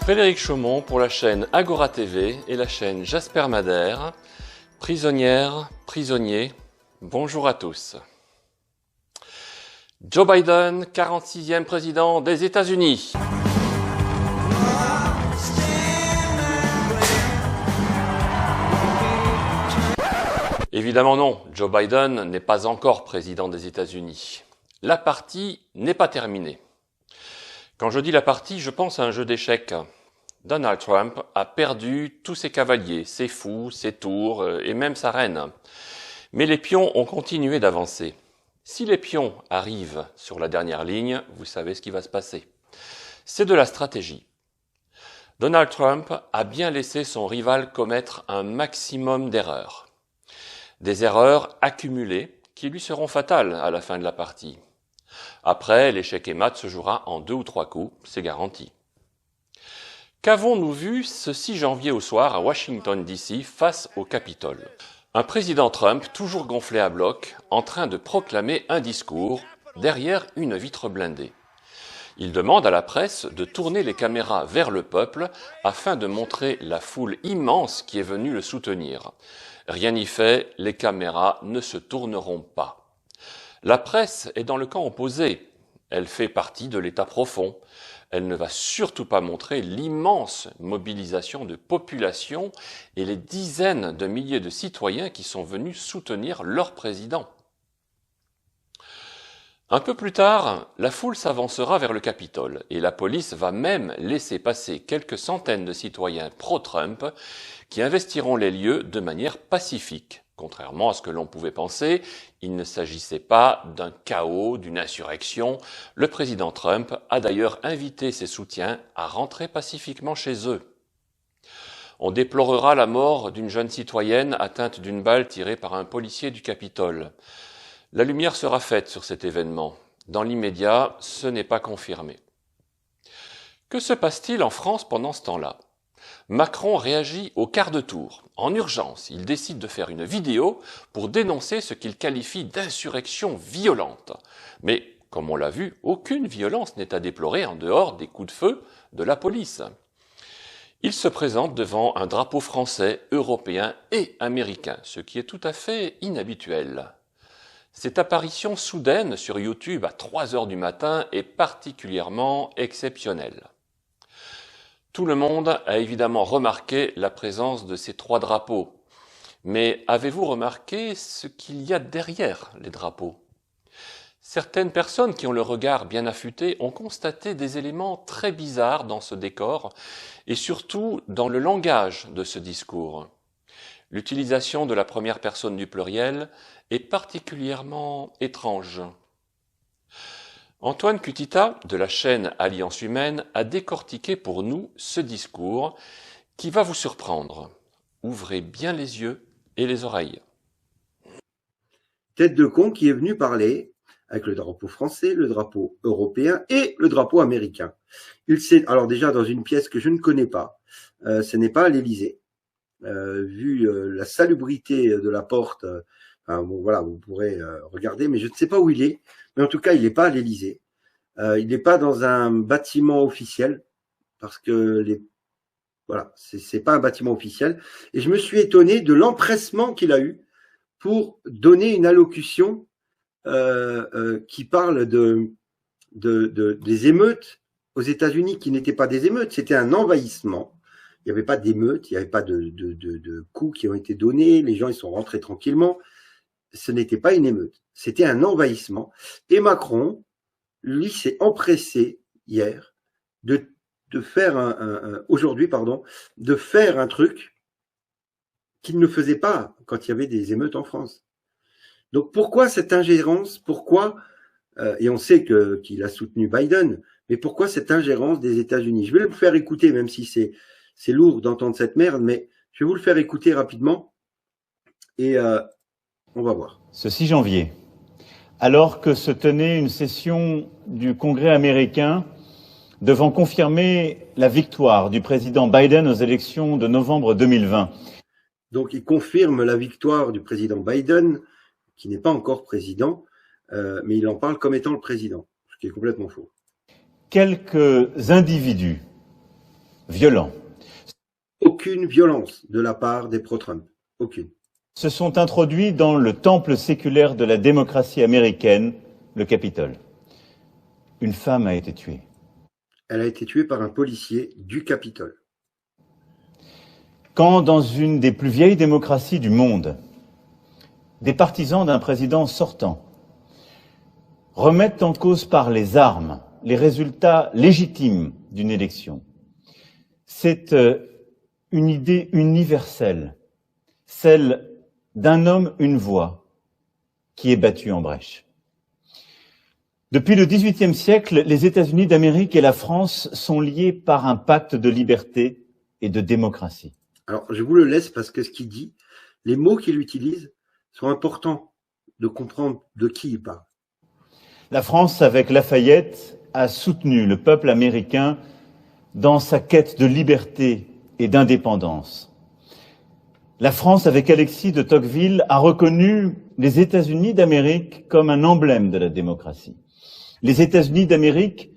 Frédéric Chaumont pour la chaîne Agora TV et la chaîne Jasper Madère. Prisonnières, prisonniers, bonjour à tous. Joe Biden, 46e président des États-Unis. Évidemment non, Joe Biden n'est pas encore président des États-Unis. La partie n'est pas terminée. Quand je dis la partie, je pense à un jeu d'échecs. Donald Trump a perdu tous ses cavaliers, ses fous, ses tours et même sa reine. Mais les pions ont continué d'avancer. Si les pions arrivent sur la dernière ligne, vous savez ce qui va se passer. C'est de la stratégie. Donald Trump a bien laissé son rival commettre un maximum d'erreurs. Des erreurs accumulées qui lui seront fatales à la fin de la partie. Après, l'échec et mat se jouera en 2 ou 3 coups, c'est garanti. Qu'avons-nous vu ce 6 janvier au soir à Washington DC face au Capitole? Un président Trump toujours gonflé à bloc, en train de proclamer un discours derrière une vitre blindée. Il demande à la presse de tourner les caméras vers le peuple afin de montrer la foule immense qui est venue le soutenir. Rien n'y fait, les caméras ne se tourneront pas. La presse est dans le camp opposé. Elle fait partie de l'État profond. Elle ne va surtout pas montrer l'immense mobilisation de population et les dizaines de milliers de citoyens qui sont venus soutenir leur président. Un peu plus tard, la foule s'avancera vers le Capitole et la police va même laisser passer quelques centaines de citoyens pro-Trump qui investiront les lieux de manière pacifique. Contrairement à ce que l'on pouvait penser, il ne s'agissait pas d'un chaos, d'une insurrection. Le président Trump a d'ailleurs invité ses soutiens à rentrer pacifiquement chez eux. On déplorera la mort d'une jeune citoyenne atteinte d'une balle tirée par un policier du Capitole. La lumière sera faite sur cet événement. Dans l'immédiat, ce n'est pas confirmé. Que se passe-t-il en France pendant ce temps-là ? Macron réagit au quart de tour. En urgence, il décide de faire une vidéo pour dénoncer ce qu'il qualifie d'insurrection violente. Mais, comme on l'a vu, aucune violence n'est à déplorer en dehors des coups de feu de la police. Il se présente devant un drapeau français, européen et américain, ce qui est tout à fait inhabituel. Cette apparition soudaine sur YouTube à 3 heures du matin est particulièrement exceptionnelle. Tout le monde a évidemment remarqué la présence de ces 3 drapeaux. Mais avez-vous remarqué ce qu'il y a derrière les drapeaux? Certaines personnes qui ont le regard bien affûté ont constaté des éléments très bizarres dans ce décor et surtout dans le langage de ce discours. L'utilisation de la première personne du pluriel est particulièrement étrange. Antoine Cutita, de la chaîne Alliance Humaine, a décortiqué pour nous ce discours qui va vous surprendre. Ouvrez bien les yeux et les oreilles. Tête de con qui est venu parler avec le drapeau français, le drapeau européen et le drapeau américain. Alors déjà dans une pièce que je ne connais pas, ce n'est pas à l'Élysée. Vu la salubrité de la porte, bon voilà, vous pourrez regarder, mais je ne sais pas où il est. Mais en tout cas, il n'est pas à l'Élysée. Il n'est pas dans un bâtiment officiel parce que voilà, c'est pas un bâtiment officiel. Et je me suis étonné de l'empressement qu'il a eu pour donner une allocution qui parle des émeutes aux États-Unis, qui n'étaient pas des émeutes, c'était un envahissement. Il n'y avait pas d'émeutes, il n'y avait pas de coups qui ont été donnés. Les gens ils sont rentrés tranquillement. Ce n'était pas une émeute, c'était un envahissement. Et Macron, lui, s'est empressé hier de faire de faire un truc qu'il ne faisait pas quand il y avait des émeutes en France. Donc pourquoi cette ingérence? Pourquoi et on sait qu'il a soutenu Biden, mais pourquoi cette ingérence des États-Unis? Je vais le faire écouter, même si c'est lourd d'entendre cette merde, mais je vais vous le faire écouter rapidement et on va voir. Ce 6 janvier, alors que se tenait une session du Congrès américain devant confirmer la victoire du président Biden aux élections de novembre 2020. Donc il confirme la victoire du président Biden, qui n'est pas encore président, mais il en parle comme étant le président, ce qui est complètement faux. Quelques individus violents. Aucune violence de la part des pro-Trump. Aucune. Se sont introduits dans le temple séculaire de la démocratie américaine, le Capitole. Une femme a été tuée. Elle a été tuée par un policier du Capitole. Quand, dans une des plus vieilles démocraties du monde, des partisans d'un président sortant remettent en cause par les armes les résultats légitimes d'une élection, c'est une idée universelle, celle d'un homme, une voix, qui est battue en brèche. Depuis le XVIIIe siècle, les États-Unis d'Amérique et la France sont liés par un pacte de liberté et de démocratie. Alors, je vous le laisse parce que ce qu'il dit, les mots qu'il utilise sont importants de comprendre de qui il parle. La France, avec Lafayette, a soutenu le peuple américain dans sa quête de liberté et d'indépendance. La France, avec Alexis de Tocqueville, a reconnu les États-Unis d'Amérique comme un emblème de la démocratie. Les États-Unis d'Amérique,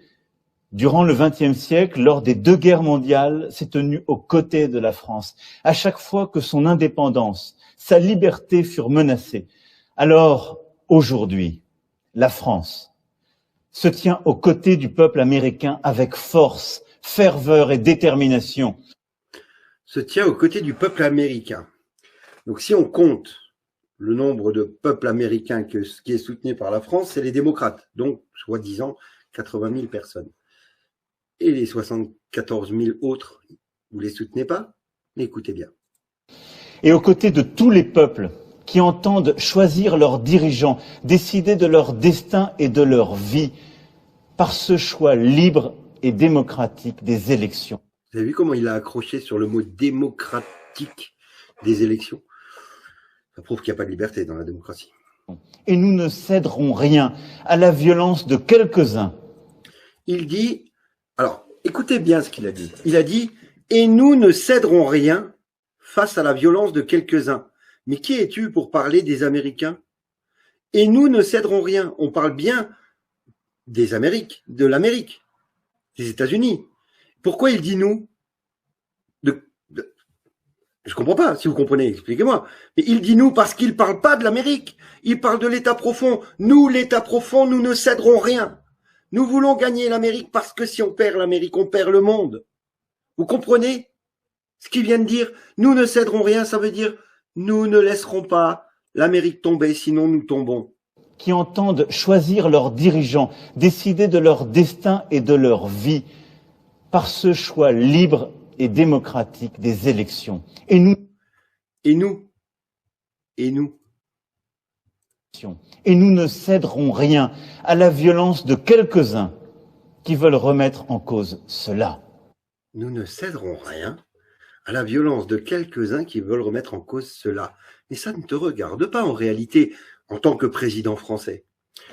durant le XXe siècle, lors des 2 guerres mondiales, s'est tenu aux côtés de la France. À chaque fois que son indépendance, sa liberté furent menacées. Alors, aujourd'hui, la France se tient aux côtés du peuple américain avec force, ferveur et détermination. Se tient aux côtés du peuple américain. Donc si on compte le nombre de peuples américains qui est soutenu par la France, c'est les démocrates, donc soi-disant 80 000 personnes. Et les 74 000 autres, vous les soutenez pas? Mais écoutez bien. Et aux côtés de tous les peuples qui entendent choisir leurs dirigeants, décider de leur destin et de leur vie par ce choix libre et démocratique des élections. Vous avez vu comment il a accroché sur le mot démocratique des élections? Ça prouve qu'il n'y a pas de liberté dans la démocratie. Et nous ne céderons rien à la violence de quelques-uns. Il dit, alors écoutez bien ce qu'il a dit. Il a dit, et nous ne céderons rien face à la violence de quelques-uns. Mais qui es-tu pour parler des Américains? Et nous ne céderons rien. On parle bien des Amériques, de l'Amérique, des États-Unis. Pourquoi il dit nous? Je comprends pas. Si vous comprenez, expliquez-moi. Mais il dit nous parce qu'il parle pas de l'Amérique. Il parle de l'État profond. Nous, l'État profond, nous ne céderons rien. Nous voulons gagner l'Amérique parce que si on perd l'Amérique, on perd le monde. Vous comprenez ce qu'il vient de dire? Nous ne céderons rien, ça veut dire nous ne laisserons pas l'Amérique tomber, sinon nous tombons. Qui entendent choisir leurs dirigeants, décider de leur destin et de leur vie par ce choix libre et démocratique des élections. Et nous, ne céderons rien à la violence de quelques-uns qui veulent remettre en cause cela. Nous ne céderons rien à la violence de quelques-uns qui veulent remettre en cause cela. Mais ça ne te regarde pas en réalité en tant que président français.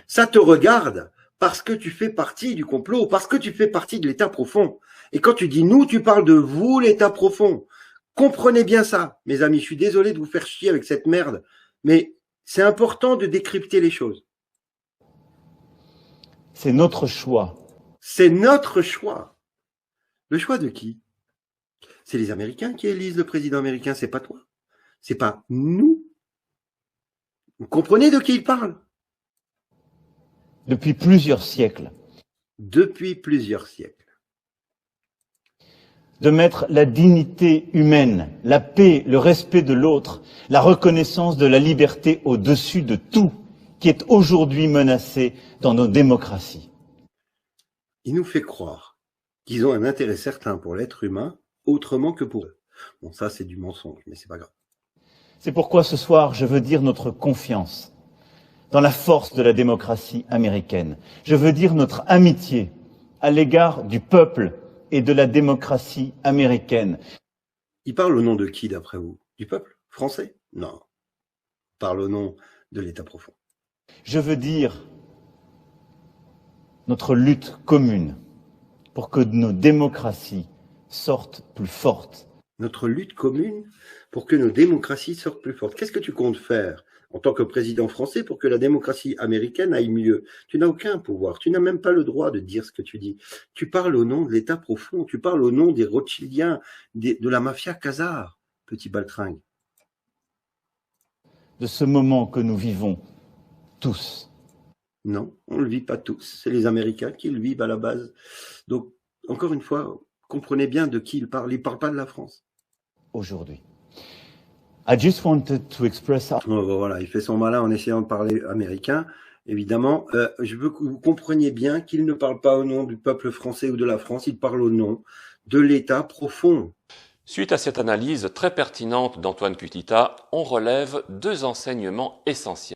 Ça te regarde parce que tu fais partie du complot, parce que tu fais partie de l'État profond. Et quand tu dis nous, tu parles de vous, l'État profond. Comprenez bien ça, mes amis. Je suis désolé de vous faire chier avec cette merde, mais c'est important de décrypter les choses. C'est notre choix. C'est notre choix. Le choix de qui? C'est les Américains qui élisent le président américain, c'est pas toi. C'est pas nous. Vous comprenez de qui il parle? Depuis plusieurs siècles. Depuis plusieurs siècles. De mettre la dignité humaine, la paix, le respect de l'autre, la reconnaissance de la liberté au-dessus de tout qui est aujourd'hui menacé dans nos démocraties. Il nous fait croire qu'ils ont un intérêt certain pour l'être humain autrement que pour eux. Bon, ça c'est du mensonge, mais c'est pas grave. C'est pourquoi ce soir, je veux dire notre confiance dans la force de la démocratie américaine. Je veux dire notre amitié à l'égard du peuple et de la démocratie américaine. Il parle au nom de qui, d'après vous? Du peuple français? Non. Il parle au nom de l'État profond. Je veux dire notre lutte commune pour que nos démocraties sortent plus fortes. Notre lutte commune pour que nos démocraties sortent plus fortes. Qu'est-ce que tu comptes faire en tant que président français pour que la démocratie américaine aille mieux. Tu n'as aucun pouvoir, tu n'as même pas le droit de dire ce que tu dis. Tu parles au nom de l'État profond, tu parles au nom des Rothschildiens, de la mafia Khazar, petit baltringue. De ce moment que nous vivons tous. Non, on ne le vit pas tous. C'est les Américains qui le vivent à la base. Donc, encore une fois, comprenez bien de qui il parle. Il ne parle pas de la France. Aujourd'hui. I just wanted to express... Voilà, il fait son malin en essayant de parler américain. Évidemment, je veux que vous compreniez bien qu'il ne parle pas au nom du peuple français ou de la France, il parle au nom de l'État profond. Suite à cette analyse très pertinente d'Antoine Cutita, on relève deux enseignements essentiels.